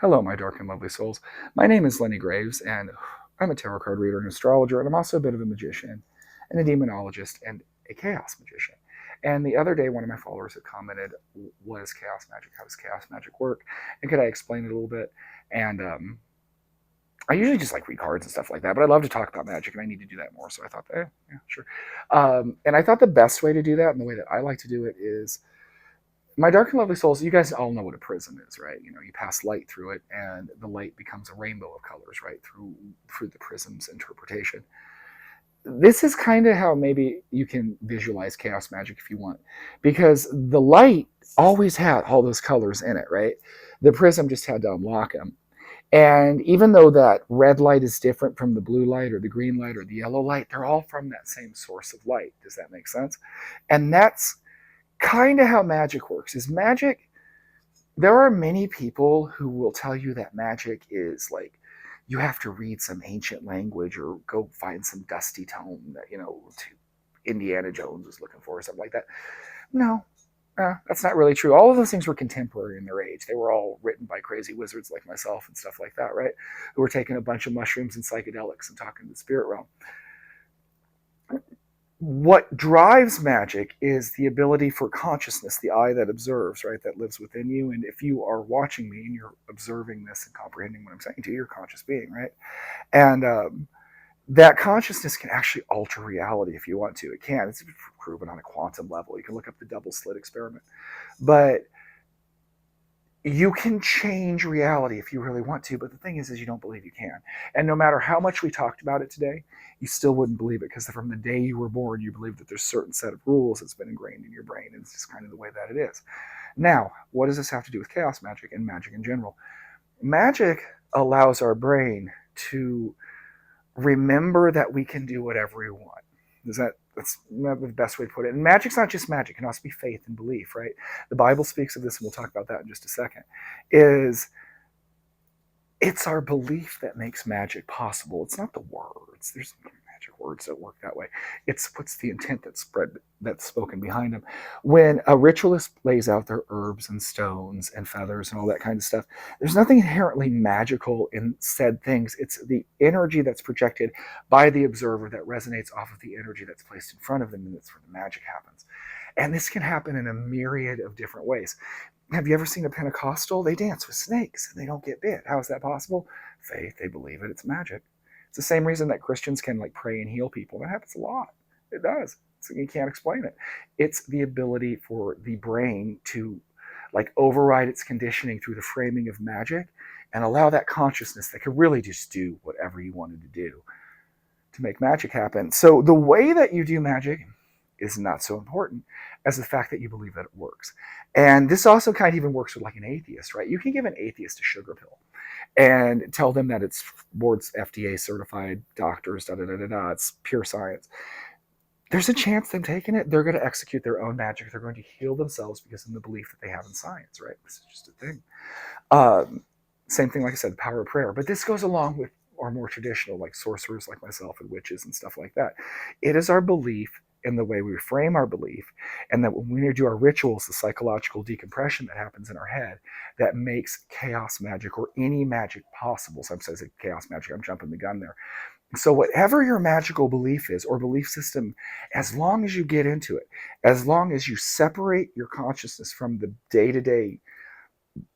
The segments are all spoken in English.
Hello, my dark and lovely souls. My name is Lenny Graves, and I'm a tarot card reader and astrologer, and I'm also a bit of a magician, and a demonologist, and a chaos magician. And the other day, one of my followers had commented, "What is chaos magic? How does chaos magic work? And could I explain it a little bit?" And I usually just like read cards and stuff like that, but I love to talk about magic, and I need to do that more. So I thought, yeah, sure. And I thought the best way to do that, and the way that I like to do it, is my dark and lovely souls. You guys all know what a prism is, right? You pass light through it, and the light becomes a rainbow of colors, right, through the prism's interpretation. This is kind of how maybe you can visualize chaos magic if you want, because the light always had all those colors in it, right? The prism just had to unlock them. And even though that red light is different from the blue light or the green light or the yellow light, they're all from that same source of light. Does that make sense? And that's kind of how magic works. Is magic, there are many people who will tell you that magic is like you have to read some ancient language or go find some dusty tome that Indiana Jones was looking for or something like that. No, that's not really true. All of those things were contemporary in their age. They were all written by crazy wizards like myself and stuff like that, right? Who were taking a bunch of mushrooms and psychedelics and talking to the spirit realm. What drives magic is the ability for consciousness, the eye that observes, right, that lives within you. And if you are watching me and you're observing this and comprehending what I'm saying to you, you're a conscious being, right? And that consciousness can actually alter reality if you want to. It can. It's proven on a quantum level. You can look up the double slit experiment. But you can change reality if you really want to, but the thing is you don't believe you can. And no matter how much we talked about it today, you still wouldn't believe it, because from the day you were born, you believe that there's a certain set of rules that's been ingrained in your brain, and it's just kind of the way that it is. Now, what does this have to do with chaos magic and magic in general? Magic allows our brain to remember that we can do whatever we want. That's not the best way to put it. And magic's not just magic; it can also be faith and belief, right? The Bible speaks of this, and we'll talk about that in just a second. Is it's our belief that makes magic possible. It's not the words. There's magic words that work that way. It's what's the intent that's spoken behind them. When a ritualist lays out their herbs and stones and feathers and all that kind of stuff, there's nothing inherently magical in said things. It's the energy that's projected by the observer that resonates off of the energy that's placed in front of them, and that's where the magic happens. And this can happen in a myriad of different ways. Have you ever seen a Pentecostal? They dance with snakes and they don't get bit. How is that possible? Faith, they believe it. It's magic. It's the same reason that Christians can like pray and heal people. That happens a lot. It does. So you can't explain it. It's the ability for the brain to like override its conditioning through the framing of magic and allow that consciousness that could really just do whatever you wanted to do to make magic happen. So the way that you do magic is not so important as the fact that you believe that it works. And this also kind of even works with like an atheist, right? You can give an atheist a sugar pill and tell them that it's board's FDA certified, doctors, da da da da da, it's pure science. There's a chance them taking it, they're going to execute their own magic. They're going to heal themselves because of the belief that they have in science, right? This is just a thing. Same thing, like I said, the power of prayer. But this goes along with our more traditional, like sorcerers like myself and witches and stuff like that. It is our belief in the way we frame our belief, and that when we do our rituals, the psychological decompression that happens in our head that makes chaos magic or any magic possible. Sometimes I say chaos magic, I'm jumping the gun there. So whatever your magical belief is or belief system, as long as you get into it, as long as you separate your consciousness from the day-to-day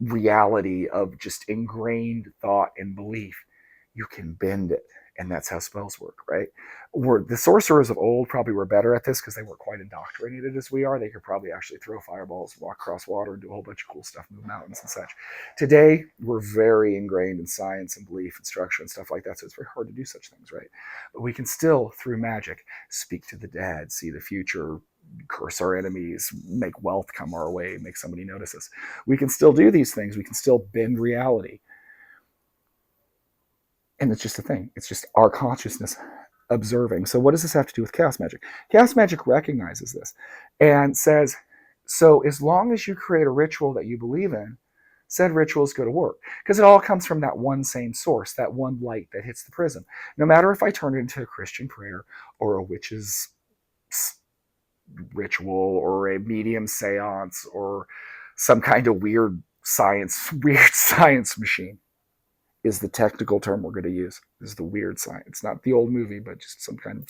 reality of just ingrained thought and belief, you can bend it. And that's how spells work, right? The sorcerers of old probably were better at this because they weren't quite indoctrinated as we are. They could probably actually throw fireballs, walk across water, and do a whole bunch of cool stuff, move mountains and such. Today, we're very ingrained in science and belief and structure and stuff like that, so it's very hard to do such things, right? But we can still, through magic, speak to the dead, see the future, curse our enemies, make wealth come our way, make somebody notice us. We can still do these things. We can still bend reality. And it's just a thing. It's just our consciousness observing. So what does this have to do with chaos magic? Chaos magic recognizes this and says, so as long as you create a ritual that you believe in, said rituals go to work. Because it all comes from that one same source, that one light that hits the prism. No matter if I turn it into a Christian prayer or a witch's ritual or a medium seance or some kind of weird science, weird science machine is the technical term we're going to use. This is the weird science. It's not the old movie, but just some kind of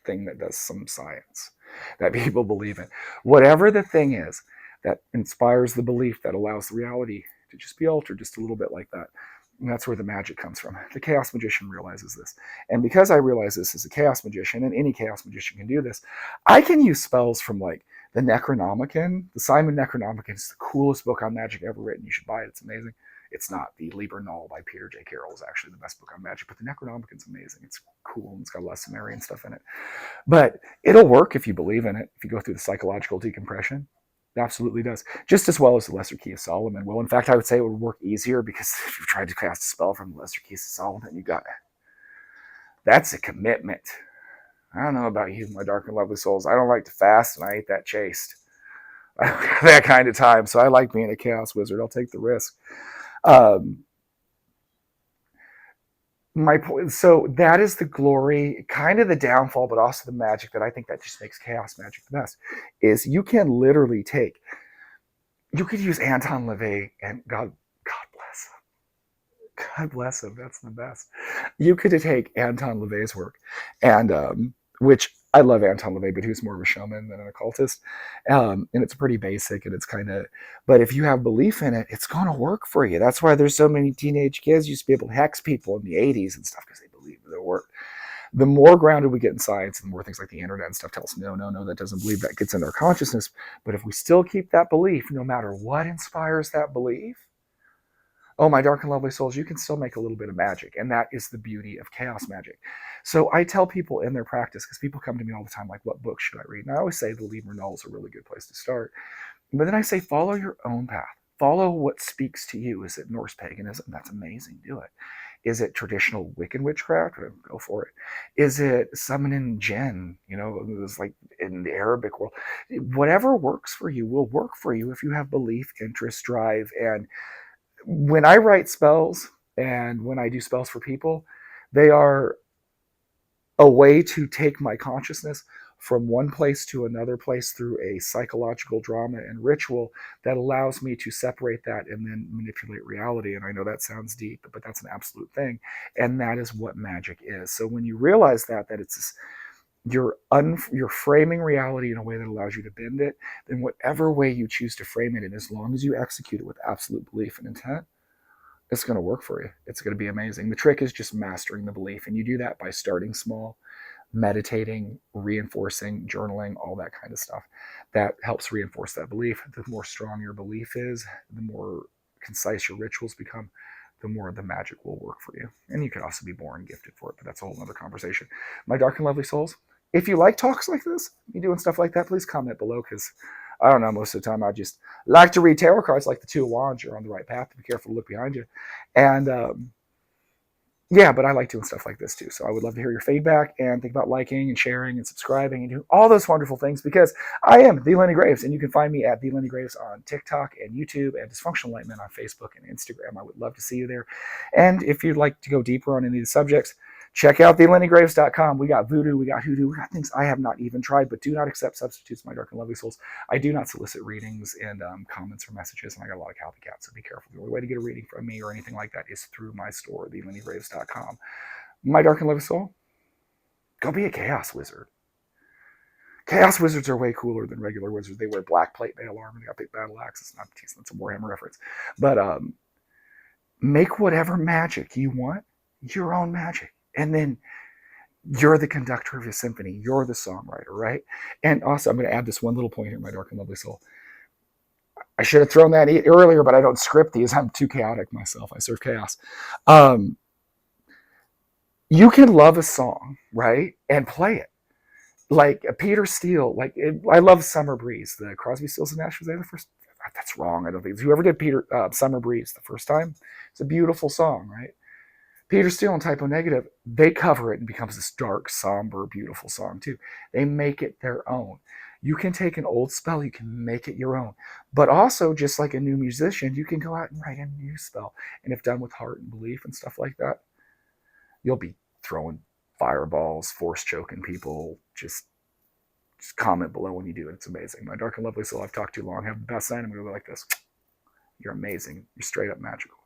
thing that does some science that people believe in. Whatever the thing is that inspires the belief that allows the reality to just be altered just a little bit like that. And that's where the magic comes from. The chaos magician realizes this. And because I realize this as a chaos magician, and any chaos magician can do this, I can use spells from like the Necronomicon. The Simon Necronomicon is the coolest book on magic ever written. You should buy it. It's amazing. It's not. The Liber Null by Peter J. Carroll is actually the best book on magic, but the Necronomicon's amazing. It's cool and it's got a lot of Sumerian stuff in it. But it'll work if you believe in it, if you go through the psychological decompression. It absolutely does. Just as well as the Lesser Key of Solomon will. In fact, I would say it would work easier because if you've tried to cast a spell from the Lesser Keys of Solomon, you got that's a commitment. I don't know about you, my dark and lovely souls. I don't like to fast, and I ain't that chaste. I don't have that kind of time, so I like being a chaos wizard. I'll take the risk. My point. So that is the glory, kind of the downfall, but also the magic that I think that just makes chaos magic the best. Is you can literally take. You could use Anton LaVey, and God bless him. God bless him. That's the best. You could take Anton LaVey's work, and which I love Anton LaVey, but who's more of a showman than an occultist. And it's pretty basic, and it's kind of, but if you have belief in it, it's going to work for you. That's why there's so many teenage kids used to be able to hex people in the 80s and stuff because they believed it worked. The more grounded we get in science, the more things like the internet and stuff tell us, no, that doesn't believe, that gets in our consciousness. But if we still keep that belief, no matter what inspires that belief, oh, my dark and lovely souls, you can still make a little bit of magic. And that is the beauty of chaos magic. So I tell people in their practice, because people come to me all the time, like, what books should I read? And I always say the Liber Null is a really good place to start. But then I say, follow your own path. Follow what speaks to you. Is it Norse paganism? That's amazing. Do it. Is it traditional Wiccan witchcraft? Go for it. Is it summoning Jinn? You know, it was like in the Arabic world. Whatever works for you will work for you if you have belief, interest, drive. And when I write spells and when I do spells for people, they are a way to take my consciousness from one place to another place through a psychological drama and ritual that allows me to separate that and then manipulate reality. And I know that sounds deep, but that's an absolute thing. And that is what magic is. So when you realize that it's this, you're framing reality in a way that allows you to bend it, then whatever way you choose to frame it, and as long as you execute it with absolute belief and intent, it's going to work for you. It's going to be amazing. The trick is just mastering the belief, and you do that by starting small, meditating, reinforcing, journaling, all that kind of stuff. That helps reinforce that belief. The more strong your belief is, the more concise your rituals become, the more the magic will work for you. And you could also be born gifted for it, but that's a whole other conversation. My dark and lovely souls, if you like talks like this, you doing stuff like that, please comment below, because I don't know, most of the time I just like to read tarot cards like the Two of Wands. You're on the right path. Be careful to look behind you. And yeah, but I like doing stuff like this too. So I would love to hear your feedback, and think about liking and sharing and subscribing and doing all those wonderful things, because I am The Lenny Graves, and you can find me at The Lenny Graves on TikTok and YouTube, and Dysfunctional Enlightenment on Facebook and Instagram. I would love to see you there. And if you'd like to go deeper on any of the subjects, check out thelennygraves.com. We got voodoo, we got hoodoo, we got things I have not even tried, but do not accept substitutes, my dark and lovely souls. I do not solicit readings and comments or messages, and I got a lot of copycats, so be careful. The only way to get a reading from me or anything like that is through my store, thelennygraves.com. My dark and lovely soul, go be a chaos wizard. Chaos wizards are way cooler than regular wizards. They wear black plate mail armor, they got big battle axes. Not teasing, that's a Warhammer reference. But make whatever magic you want your own magic. And then you're the conductor of your symphony. You're the songwriter, right? And also, I'm going to add this one little point here, my dark and lovely soul. I should have thrown that earlier, but I don't script these. I'm too chaotic myself. I serve chaos. You can love a song, right? And play it. Like Peter Steele. I love Summer Breeze. The Crosby, Stills, and Nash, was they the first? That's wrong. I don't think. Whoever did Summer Breeze the first time, it's a beautiful song, right? Peter Steele and Typo Negative, they cover it and becomes this dark, somber, beautiful song too. They make it their own. You can take an old spell, you can make it your own. But also, just like a new musician, you can go out and write a new spell. And if done with heart and belief and stuff like that, you'll be throwing fireballs, force choking people. Just comment below when you do it. It's amazing. My dark and lovely soul, I've talked too long. Have the best night. I'm going to go like this. You're amazing. You're straight up magical.